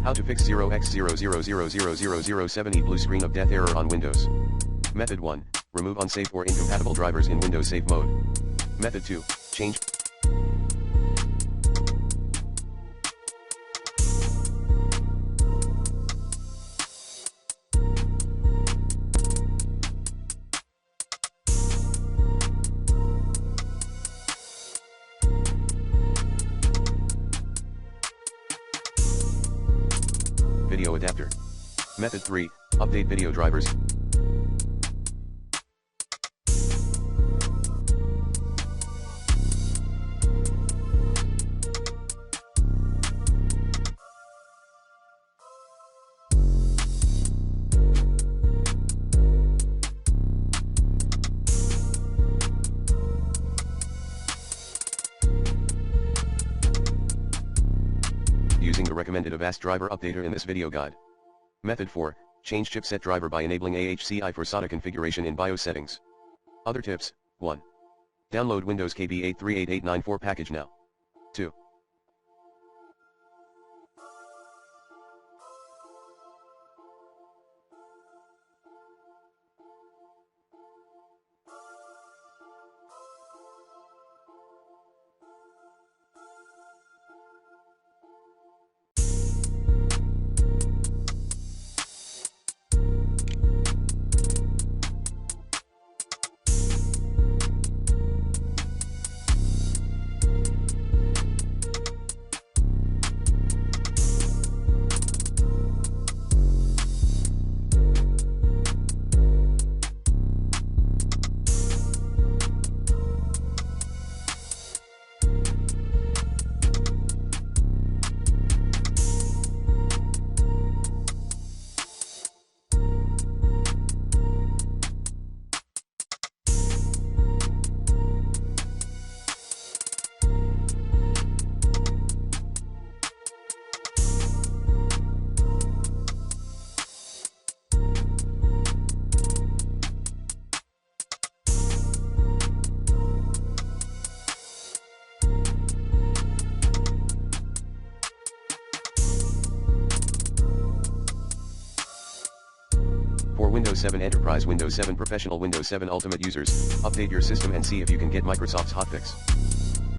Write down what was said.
How to fix 0x0000007E blue screen of death error on Windows. Method 1, remove unsafe or incompatible drivers in Windows Safe mode. Method 2, change video adapter. Method 3, update video drivers. Using the recommended Avast driver updater in this video guide. Method 4, change chipset driver by enabling AHCI for SATA configuration in BIOS settings. Other tips: 1. Download Windows KB838894 package now. 2. For Windows 7 Enterprise, Windows 7 Professional, Windows 7 Ultimate users, update your system and see if you can get Microsoft's hotfix.